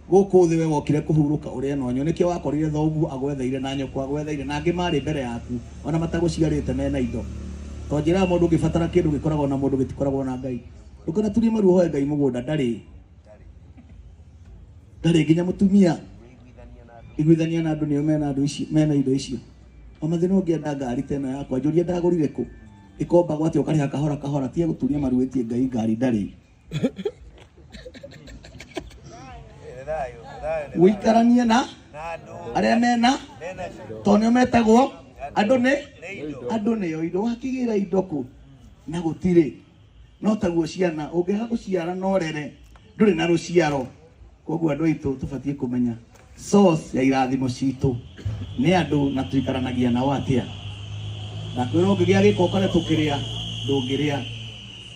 guku thi we wokire kuhuruka uri no nyoneke wakorire thogu agwetheire na nyoko agwetheire na angi mari mbere yaku ona mataguciarite mena indo to njira mundu ngibatara kindu gikoragwo na mundu gitikoragwo na Ngai ukona turi maru hoye Ngai mugunda ndari nginya mutumia igwithania na andu ni mena andu ici mena indo icio amathino ngienda ngari tena yakwa njuria ndagurire ku ikomba gwati ukariha kahora kahora tie guturia maru etie Ngai ngari ndari wikarania na aria mena tonyo metagwo andu ni yo indo wakigira indo ku na gutire no taguo ciana ungiha guciara no rere nduri na ruciaro koguo andu aitu tubatie kumenya source ya irathimo citu ni andu na tuikaranagia nao atia na kwiro ngigia giko kare tukiria ndungiria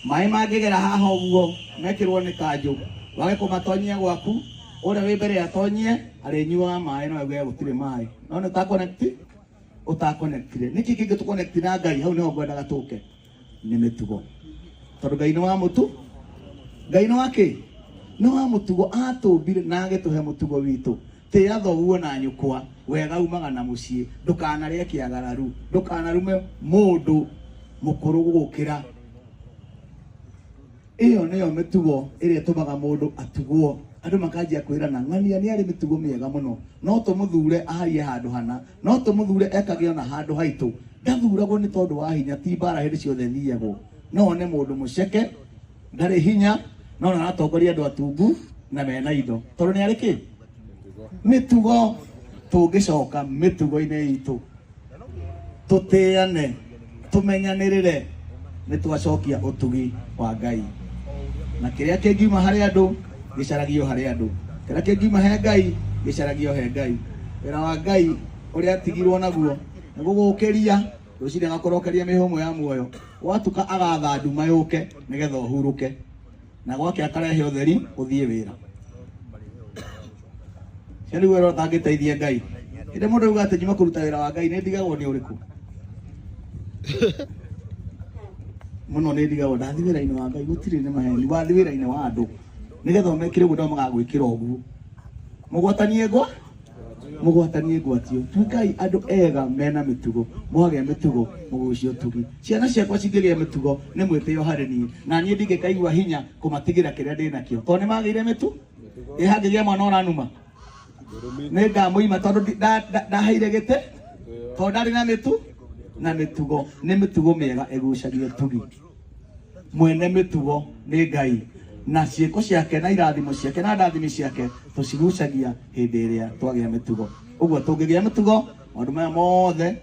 mai mangigera haha uguo mekirwo ni kanju wage kumatonyia gwaku ore we mbere atonyie arinyua mai no we gutire mai no ta connect niki kingi tu connect na Ngai hau niho ngwenda gatuke ni mitugo tondu Ngai ni wa mutu Ngai ni wake no wa mutugo atumbire na agituhe mutugo witu te athoguo na nyukwa wega umaga na mucii ndukanarie kiagararu ndukanarume mundu mukuru gukira iyo niyo mitugo iria tumaga mundu atugwo andu makanjia kwirana ng'ania ni ari mitugo miega muno no tumuthure aharie handu hana no tumuthure ekage ona handu haitu ndathuragwo ni tondu wa hinya ti bara hindi ciothe thiagwo no ne mundu muceke ndari hinya no na atongoria andu atungu na mena indo tondu ni ari ki mitugo tungicoka mitugo-ini itu tutiane tumenyanirire ni twacokia utugi wa Ngai na kiria kingiuma hari andu gicaragio hari andu kiria kingiuma he Ngai gicaragio he Ngai wira wa Ngai uria atigirwo naguo ni gugukiria ruciri agakorokeria mihumo ya muoyo watuka agatha nduma yuke nigetha uhuruke na gwake akarehe utheri uthie wira Shani wero tangiteithia Ngai inde mundu uga ati nyuma kuruta wira wa Ngai ni ndigagwo ni uriku muno ni ndigagwo ndathi wira-ini wa Ngai gutire ni maheni wathi wira-ini wa andu nigetha mekire guo magagwikira uguo mugwatanie gwatio tukai andu ega mena mitugo mwage mitugo mugucio tugi ciana ciakwa cingigia mitugo ni mwitio hari ni na nie ndingikaigua hinya kumatigira kiria ndinakio to ni magire mitu ihangigia mwana oranuma nega muima tondu ndahaire gite to ndari na mitugo ni mitugo miega egucagia tugi mwene mitugo ni Ngai na ciiko ciake na irathimo ciake na ndathimi ciake tucigucagia hindi iria twagia mitugo uguo tungigia mitugo maundu maya mothe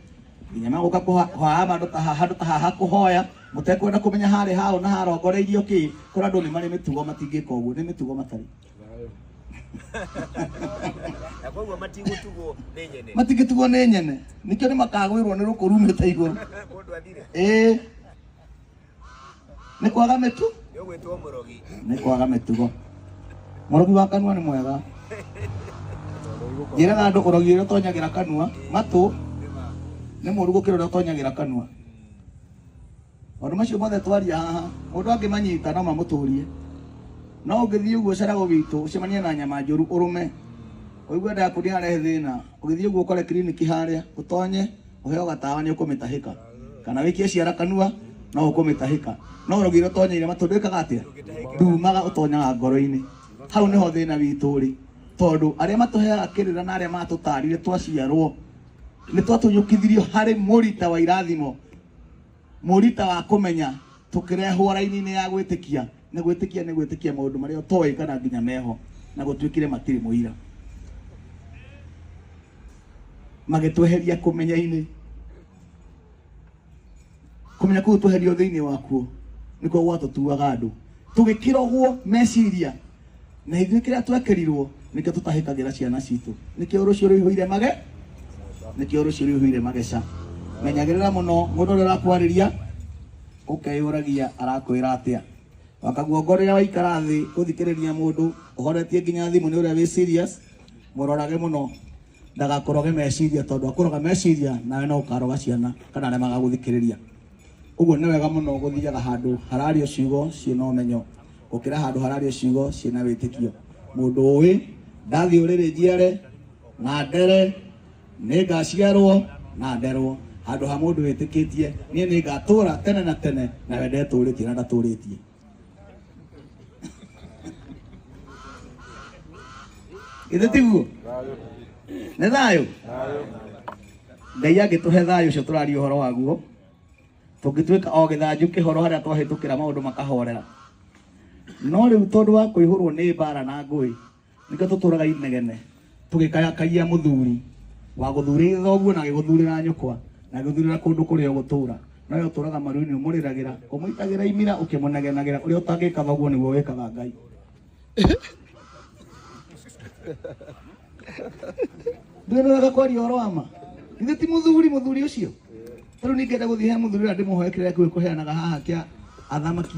nginya maguka kuhama handu ta haha kuhoya mutekwenda kumenya hari hao na harongoreirio ki kuri andu ni mari mitugo matingika uguo ni mitugo matari Akoguo matigitugo ni nyene nikio ni makagwirwo ni rukurumite iguru mundu athire ni kwaga mitu yogwitwo murogi ni kwaga mitugo murogi wa kanua ni mwega njira na andu urogi uria utonyagira kanua matu ni muru gukira uria utonyagira kanua maundu macio mothe twaria haha mundu angimanyita no mamuturie no ungithii uguo carago gitu ucemanie na nyama njuru urume uigua ndaku ni arehe thina ugithii uguo ukore kliniki haria utonye uheo gatawa ni ukumitahika kana wikie ciara kanua no ukumitahika no urogi uria utonyeire matu ndwikaga atia ndumaga utonyaga ngoro-ini hau niho thina witu ri tondu aria matuheaga kirira na aria matutarire twaciarwo ni twatunyukithirio hari murita wa irathimo murita wa kumenya tukirehwo raini-ini ya gwitikia ni gwitikia maundu maria toi kana nginya meho na gutwikire matiri muira magitweheria kumenya-ini kumenya ku tweherio thiini wakuo niko gwatutuaga andu tugikirogwo meciria na ithuĩ kĩrĩa twekerirwo nĩkĩo tũtahĩkagĩra ciana citũ nĩkĩo rũciũ rũihũire mageca menyagĩrĩra mũno mũndũ ũrĩa ũrakwarĩria ũkeyũragia arakwĩra atĩa wakaguongorĩra waikara thĩ ũthikĩrĩria mũndũ ũhoretie nginya thimũ nĩ ũrĩa wĩ serious mũrorage mũno ndagakũroge meciria tondũ akũroga meciria nawe no ũkaroga ciana kana arĩa magagũthikĩrĩria ũguo nĩ wega mũno gũthiaga handũ harario ciugo ciĩna ũmenyo gũkĩra handũ harario ciugo ciĩna wĩtĩkio mũndũ ũĩ ndathi uriri njiare na ndere ningaciarwo na nderwo handu ha mundu witikitie nie ningatura tene na tene na we ndeturitie na ndaturitie. Ithe tiguo nĩ thayũ Ngai angĩtũhe thayũ ũcio tũraria ũhoro waguo tũngĩtuĩka o gĩthanju kĩhoro harĩa twahĩtũkĩra maũndũ makahorera. No rĩu tondũ wa kũihũrwo nĩ mbara na ngũĩ nĩkĩo tũtũraga inegene tũgĩkayakagia mũthuri wa gũthurĩra thoguo na gĩgũthurĩra nyũkwa na gĩgũthurĩra kũndũ kũrĩa ũgũtũra. No yo tũraga maru-inĩ ũmũrĩragĩra ũmũitagĩra imira ũkĩmũnegenagĩra ũrĩa ũtangĩka thoguo nĩguo wĩkaga Ngai. Ndĩrenda kwaria ũhoro wa ma. Ithe ti mũthuri ũcio. Tarĩu ningĩenda gũthiĩ he mũthuri ũrĩa ndĩmũhoe kĩrĩa kĩu kũheanaga haha kĩa athamaki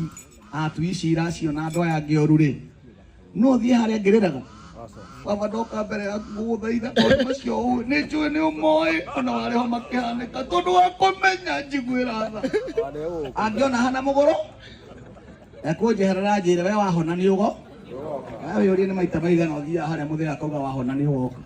atui cira acio na andũ aya angĩ oru-rĩ. No thiĩ harĩa ngĩrĩraga. Baba ndoka mbere yaku gũgũthaitha maũndũ macio ũĩ nĩ njũĩ nĩ ũmoĩ ona warĩho makĩhanĩka tondũ wa kũmenya njiguĩra tha. Angĩona hana mũgũrũ ekũnjeherera njĩre we wahona nĩ ũgo. Wĩyũrie nĩ maita maigana ũthiaga harĩa mũthee akauga wahona nĩ ũgoka.